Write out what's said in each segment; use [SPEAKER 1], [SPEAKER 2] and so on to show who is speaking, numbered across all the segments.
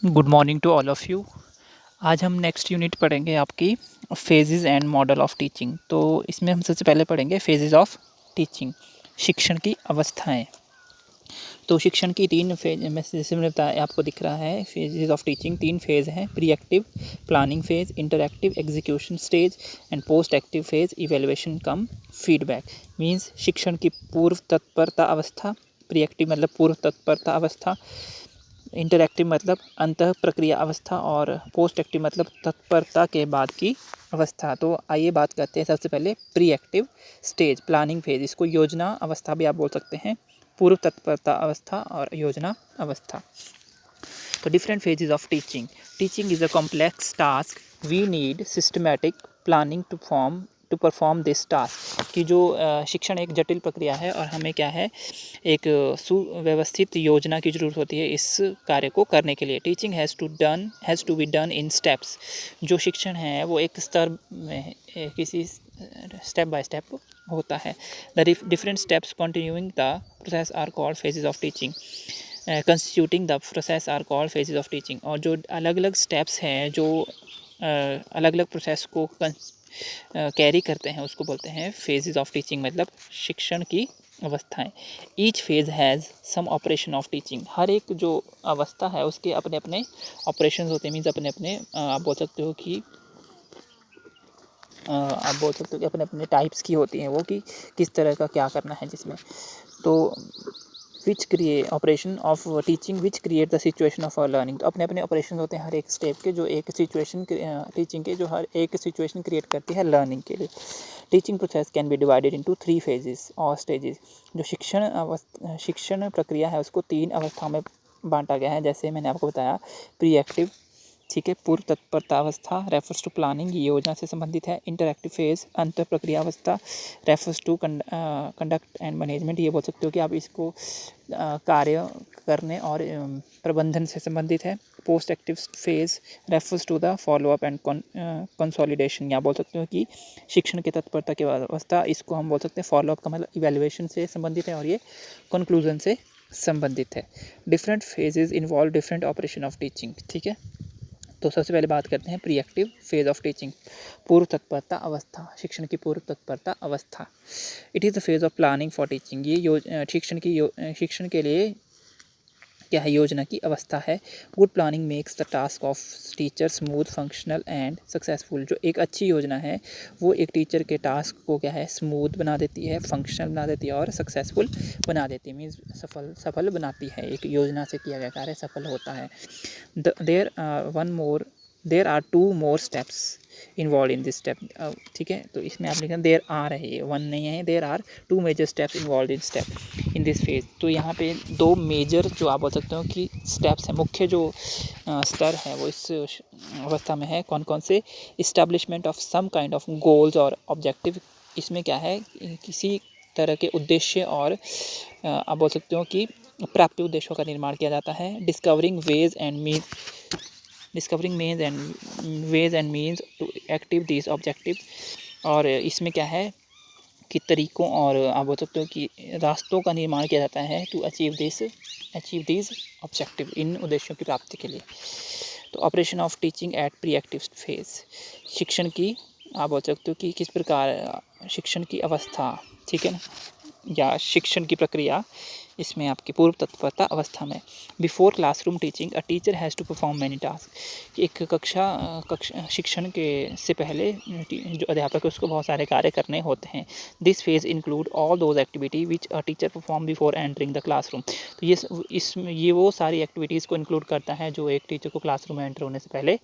[SPEAKER 1] Good morning to all of you. आज हम next unit पढ़ेंगे आपकी phases and model of teaching. तो इसमें हम सबसे पहले पढ़ेंगे फेजेस ऑफ़ टीचिंग, शिक्षण की अवस्थाएं। तो शिक्षण की तीन फेज में जैसे मैंने बताया, आपको दिख रहा है फेजेस ऑफ़ टीचिंग तीन फेज़ हैं: pre active planning phase, interactive execution stage and post active phase evaluation come feedback. Means शिक्षण की पूर्व तत्परता अवस्था, प्री एक्टिव मतलब पूर्व तत्परता अवस्था, इंटरएक्टिव मतलब अंतः प्रक्रिया अवस्था और पोस्ट एक्टिव मतलब तत्परता के बाद की अवस्था। तो आइए बात करते हैं सबसे पहले pre active stage, planning phase. इसको योजना अवस्था भी आप बोल सकते हैं, पूर्व तत्परता अवस्था और योजना अवस्था। तो different phases of teaching. Teaching is a complex task, we need systematic planning to perform this task. कि जो शिक्षण एक जटिल प्रक्रिया है और हमें क्या है, एक सुव्यवस्थित योजना की ज़रूरत होती है इस कार्य को करने के लिए। Teaching has to be done in steps. जो शिक्षण है वो एक स्तर में किसी स्टेप बाय स्टेप होता है। The different steps continuing the process are called phases of teaching. Constituting the process are called phases of teaching. और जो अलग अलग स्टेप्स हैं जो अलग अलग प्रोसेस को कैरी करते हैं उसको बोलते हैं फेजेस ऑफ टीचिंग, मतलब शिक्षण की अवस्थाएं। Each phase has some operation of teaching. हर एक जो अवस्था है उसके अपने अपने ऑपरेशन होते हैं, मीन्स अपने अपने आप बोल सकते हो कि अपने अपने टाइप्स की होती हैं वो, कि किस तरह का क्या करना है जिसमें। तो which create operation of teaching which create the situation of our learning. तो अपने अपने ऑपरेशन होते हैं हर एक स्टेप के, जो एक सिचुएशन टीचिंग के जो हर एक सिचुएशन क्रिएट करती है लर्निंग के लिए। Teaching process can be divided into 3 phases और स्टेजेस। जो शिक्षण प्रक्रिया है उसको 3 अवस्थाओं में बांटा गया है, जैसे मैंने आपको बताया। प्री एक्टिव, ठीक है, पूर्व तत्परता अवस्था रेफर्स टू प्लानिंग, ये योजना से संबंधित है। इंटरएक्टिव फेज, अंतर प्रक्रिया अवस्था refers to conduct and management, ये बोल सकते हो कि आप इसको कार्य करने और प्रबंधन से संबंधित है। Post active phase refers to the follow up and consolidation, या बोल सकते हो कि शिक्षण की तत्परता की अवस्था, इसको हम बोल सकते हैं फॉलोअप का मतलब इवैल्यूएशन से संबंधित है, और ये कंक्लूजन से संबंधित है। Different phases involve different operation of teaching, ठीक है। तो सबसे पहले बात करते हैं pre active phase of teaching, पूर्व तत्परता अवस्था, शिक्षण की पूर्व तत्परता अवस्था। It is the phase of planning for teaching. ये शिक्षण के लिए क्या है, योजना की अवस्था है। Good planning makes the task of teacher smooth, functional and successful. जो एक अच्छी योजना है वो एक टीचर के टास्क को क्या है, स्मूथ बना देती है, फंक्शनल बना देती है और सक्सेसफुल बना देती है। मीन्स सफल बनाती है। एक योजना से किया गया कार्य सफल होता है। There are 2 more steps involve in this step, ठीक है। तो इसमें आप लिखें देर आर है, ये 1 नहीं है, there are 2 major steps involve in this phase. तो यहाँ पे 2 मेजर जो आप बोल सकते हो कि स्टेप्स हैं, मुख्य जो स्तर है वो इस अवस्था में है। कौन कौन से? Establishment of some kind of goals और ऑब्जेक्टिव। इसमें क्या है, किसी तरह के उद्देश्य और आप बोल सकते हो कि प्राप्य उद्देश्यों का निर्माण किया जाता है। Discovering ways and means to active this objective. और इसमें क्या है कि तरीकों और आप बोल सकते हो कि रास्तों का निर्माण किया जाता है टू अचीव दिस ऑब्जेक्टिव, इन उद्देश्यों की प्राप्ति के लिए। तो operation of teaching eight pre active phase, शिक्षण की आप बोल सकते हो कि किस प्रकार शिक्षण की अवस्था, ठीक है ना, या शिक्षण की प्रक्रिया इसमें आपकी पूर्व तत्परता अवस्था में। Before classroom teaching a teacher has to perform many task. एक कक्षा शिक्षण के से पहले जो अध्यापक है उसको बहुत सारे कार्य करने होते हैं। This phase include all those activity which a teacher perform before entering the classroom. तो ये वो सारी एक्टिविटीज़ को इंक्लूड करता है जो एक टीचर को क्लासरूम में एंटर होने से पहले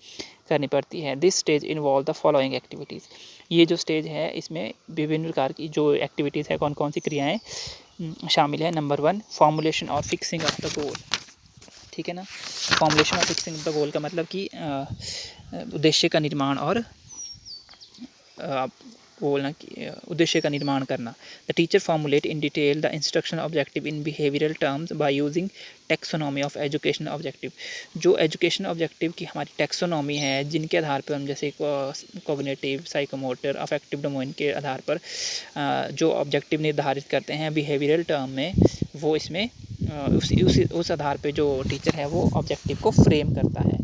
[SPEAKER 1] करनी पड़ती है। This stage involve the following activities. ये जो स्टेज है इसमें विभिन्न प्रकार की जो एक्टिविटीज़ है, कौन कौन सी क्रियाएँ शामिल है। नंबर 1, फॉर्मुलेशन और फिक्सिंग ऑफ द गोल, ठीक है ना। फॉर्मुलेशन और फिक्सिंग ऑफ द गोल का मतलब कि उद्देश्य का निर्माण और बोलना कि उद्देश्य का निर्माण करना। The teacher formulate in detail the instruction objective in behavioural terms by using taxonomy of education objective. जो एजुकेशन ऑब्जेक्टिव की हमारी टेक्सोनॉमी है, जिनके आधार पर हम जैसे कॉग्निटिव, साइकोमोटर, अफेक्टिव डोमेन के आधार पर जो ऑब्जेक्टिव निर्धारित करते हैं बिहेवियरल टर्म में, वो इसमें उस आधार पे जो टीचर है वो ऑब्जेक्टिव को फ्रेम करता है।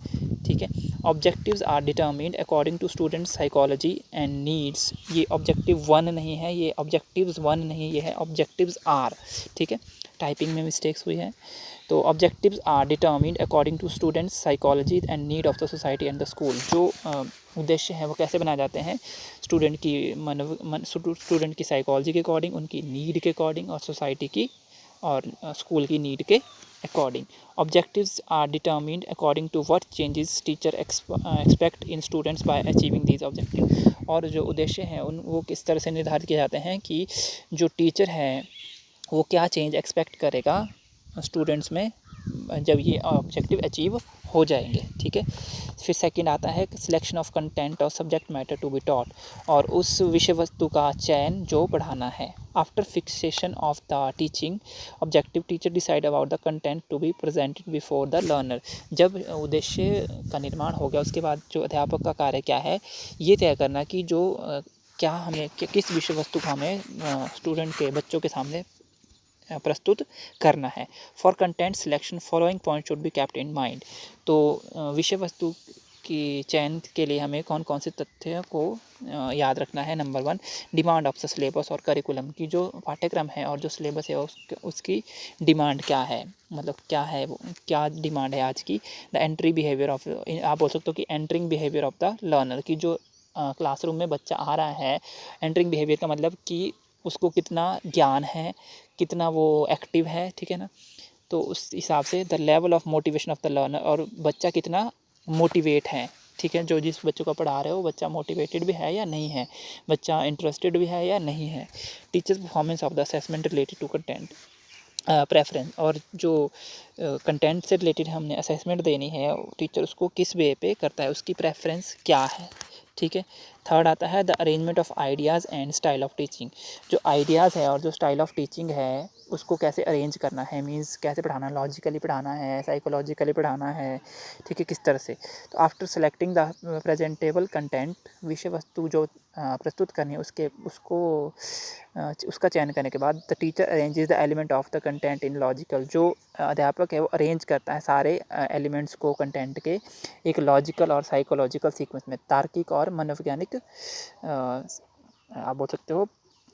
[SPEAKER 1] ठीक है, objectives are determined according to student psychology and needs. ये ऑब्जेक्टिव 1 नहीं है, ये ऑब्जेक्टिव्स 1 नहीं, ये है ऑब्जेक्टिव्स आर। ठीक है, टाइपिंग में मिस्टेक्स हुई है। तो objectives are determined according to students psychology and need of the society and the school. जो उद्देश्य हैं वो कैसे बनाए जाते हैं, स्टूडेंट की साइकोलॉजी के अकॉर्डिंग, उनकी नीड के अकॉर्डिंग, और सोसाइटी की और स्कूल की नीड के according. Objectives are determined according to what changes teacher expect in students by achieving these objective. और जो उद्देश्य हैं वो किस तरह से निर्धारित किए जाते हैं कि जो टीचर है वो क्या चेंज एक्सपेक्ट करेगा स्टूडेंट्स में जब ये ऑब्जेक्टिव अचीव हो जाएंगे। ठीक है, फिर सेकंड आता है सिलेक्शन ऑफ कंटेंट और subject matter to be taught, और उस विषय वस्तु का चयन जो पढ़ाना है। After fixation of the teaching objective, teacher decide about the content to be presented before the learner. जब उद्देश्य का निर्माण हो गया उसके बाद जो अध्यापक का कार्य क्या है, ये तय करना कि जो क्या हमें किस विषय वस्तु को हमें स्टूडेंट के बच्चों के सामने प्रस्तुत करना है। For content selection following point should be kept in mind. तो विषय वस्तु की चयन के लिए हमें कौन कौन से तथ्य को याद रखना है। Number 1, demand of the syllabus और करिकुलम की जो पाठ्यक्रम है और जो सिलेबस है उसकी डिमांड क्या है, मतलब क्या है वो, क्या डिमांड है आज की। द एंट्री बिहेवियर ऑफ, आप बोल सकते हो कि entering behaviour of the learner, की जो क्लासरूम में बच्चा आ रहा है, एंट्रिंग बिहेवियर का मतलब कि उसको कितना ज्ञान है, कितना वो एक्टिव है। ठीक है ना, तो उस हिसाब से the level of motivation of the learner, और बच्चा कितना मोटिवेट है। ठीक है, जो जिस बच्चों को पढ़ा रहे हो बच्चा मोटिवेटेड भी है या नहीं है, बच्चा इंटरेस्टेड भी है या नहीं है। Teachers performance of the assessment related to content preference, और जो कंटेंट से रिलेटेड हमने असेसमेंट देनी है टीचर उसको किस वे पे करता है, उसकी प्रेफरेंस क्या है। ठीक है, थर्ड आता है the arrangement of ideas and style of teaching. जो आइडियाज़ है और जो स्टाइल ऑफ टीचिंग है उसको कैसे अरेंज करना है, मींस कैसे पढ़ाना है, लॉजिकली पढ़ाना है, साइकोलॉजिकली पढ़ाना है। ठीक है, किस तरह से। तो after selecting the presentable content, विषय वस्तु जो प्रस्तुत करनी है उसका चयन करने के बाद the teacher arranges the element of the content in logical. जो अध्यापक है वो अरेंज करता है सारे एलिमेंट्स को कंटेंट के एक लॉजिकल और साइकोलॉजिकल सीक्वेंस में, तार्किक और मनोवैज्ञानिक आप बोल सकते हो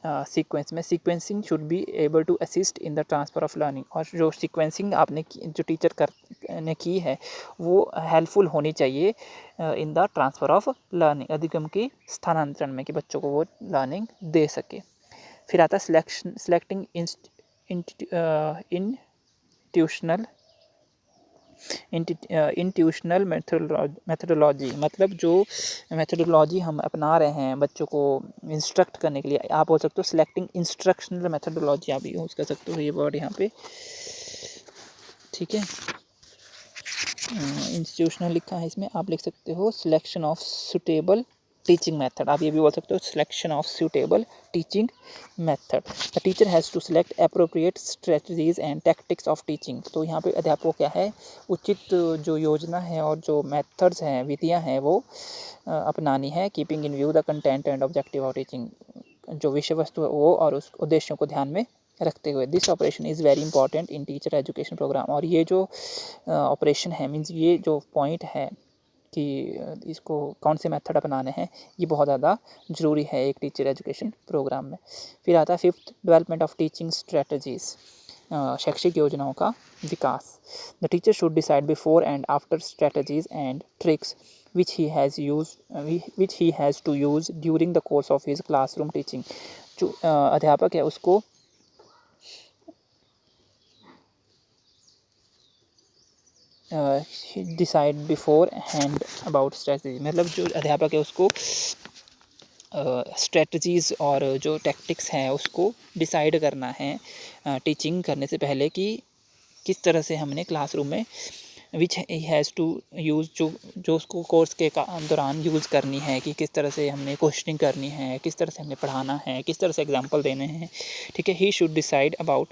[SPEAKER 1] सीक्वेंस में। Sequencing should be able to assist in the transfer of learning, और जो सीक्वेंसिंग आपने जो टीचर ने की है वो हेल्पफुल होनी चाहिए इन द ट्रांसफ़र ऑफ लर्निंग, अधिगम की स्थानांतरण में, कि बच्चों को वो लर्निंग दे सके। फिर आता है सिलेक्टिंग इंट्यूशनल मेथडोलॉजी, मतलब जो मेथडोलॉजी हम अपना रहे हैं बच्चों को इंस्ट्रक्ट करने के लिए, आप बोल सकते हो सिलेक्टिंग इंस्ट्रक्शनल मेथडोलॉजी, आप यूज़ कर सकते हो ये वर्ड यहाँ पे। ठीक है, इंस्टीट्यूशनल लिखा है इसमें, आप लिख सकते हो selection of suitable teaching method, आप ये भी बोल सकते हो selection of suitable teaching method. The teacher has to select appropriate strategies and tactics of teaching. तो यहाँ पे अध्यापक को क्या है, उचित जो योजना है और जो मेथड्स हैं, विधियाँ हैं वो अपनानी है। Keeping in view the content and objective of teaching, जो विषय वस्तु है वो और उस उद्देश्यों को ध्यान में रखते हुए। This operation is very important in teacher education programme, और ये जो ऑपरेशन है, मीन्स ये जो पॉइंट है कि इसको कौन से मेथड अपनाने हैं, ये बहुत ज़्यादा ज़रूरी है एक टीचर एजुकेशन प्रोग्राम में। फिर आता है fifth, development of teaching strategies, शैक्षिक योजनाओं का विकास। The teacher should decide before and after strategies and tricks which he has to use during the course of his classroom teaching। जो अध्यापक है उसको decide before hand about strategy, मतलब जो अध्यापक है उसको स्ट्रेटजीज़ और जो टैक्टिक्स हैं उसको डिसाइड करना है टीचिंग करने से पहले कि किस तरह से हमने क्लासरूम में विच ही हैज़ टू यूज़, जो उसको कोर्स के दौरान यूज़ करनी है, कि किस तरह से हमने क्वेश्चनिंग करनी है, किस तरह से हमने पढ़ाना है, किस तरह से एग्जाम्पल देने हैं, ठीक है। He should decide about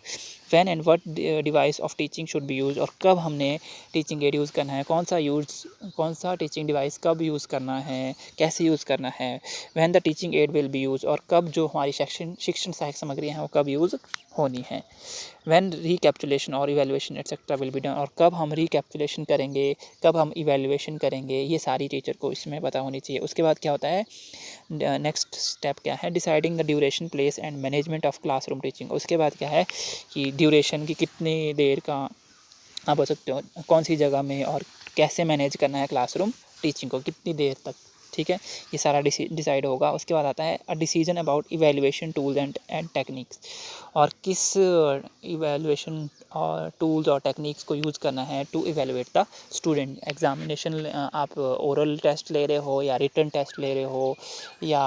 [SPEAKER 1] when and what device of teaching should be use, और कब हमने टीचिंग एड यूज़ करना है, कौन सा टीचिंग डिवाइस कब यूज़ करना है, कैसे यूज़ करना है। When the teaching add will be use, और कब जो हमारी शिक्षण सहायक सामग्रियाँ हैं वो कब यूज़ होनी है। व्हेन रिकैप्चुलेशन और evaluation etcetera will be done, और कब हम रिकैप्चुलेशन करेंगे, कब हम इवैल्यूएशन करेंगे, ये सारी टीचर को इसमें पता होनी चाहिए। उसके बाद क्या होता है, नेक्स्ट स्टेप क्या है, deciding the duration, place and management of classroom teaching. उसके बाद क्या है कि ड्यूरेशन की कितनी देर का आप बोल सकते हो, कौन सी जगह में और कैसे मैनेज करना है क्लासरूम टीचिंग को, कितनी देर तक, ठीक है। ये सारा डिसाइड होगा। उसके बाद आता है a decision about evaluation tools and techniques, और किस इवैल्यूएशन और टूल्स और टेक्निक्स को यूज़ करना है to evaluate the student. Examination आप ओरल टेस्ट ले रहे हो या रिटन टेस्ट ले रहे हो या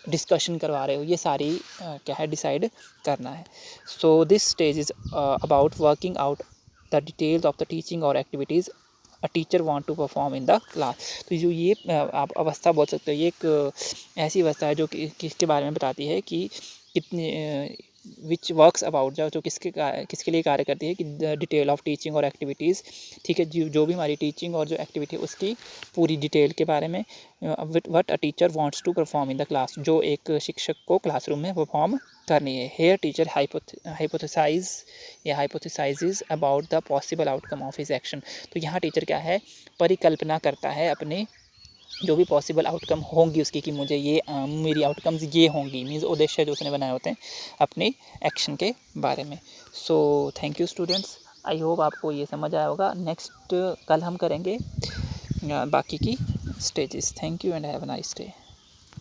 [SPEAKER 1] डिस्कशन करवा रहे हो, ये सारी क्या है डिसाइड करना है। So this stage is about working out the details of the teaching और activities a teacher want to perform in the class. तो जो ये आप अवस्था बोल सकते हो, ये एक ऐसी अवस्था है जो कि किसके बारे में बताती है कि कितने विच वर्क्स अबाउट, जो किसके लिए कार्य करती है, कि द डिटेल ऑफ टीचिंग और एक्टिविटीज़, ठीक है। जो भी हमारी टीचिंग और जो एक्टिविटी है उसकी पूरी डिटेल के बारे में, what a teacher wants to perform in the class, जो एक शिक्षक को क्लासरूम में परफॉर्म करनी है। Here teacher hypothesises about the possible outcome of his action. तो यहाँ टीचर क्या है, परिकल्पना करता है अपने जो भी पॉसिबल आउटकम होंगी उसकी, कि मुझे ये मेरी आउटकम्स ये होंगी, मीन्स उद्देश्य जो उसने बनाए होते हैं अपने एक्शन के बारे में। So thank you students, I hope आपको ये समझ आया होगा। नेक्स्ट कल हम करेंगे बाकी की stages. Thank you and have a nice day.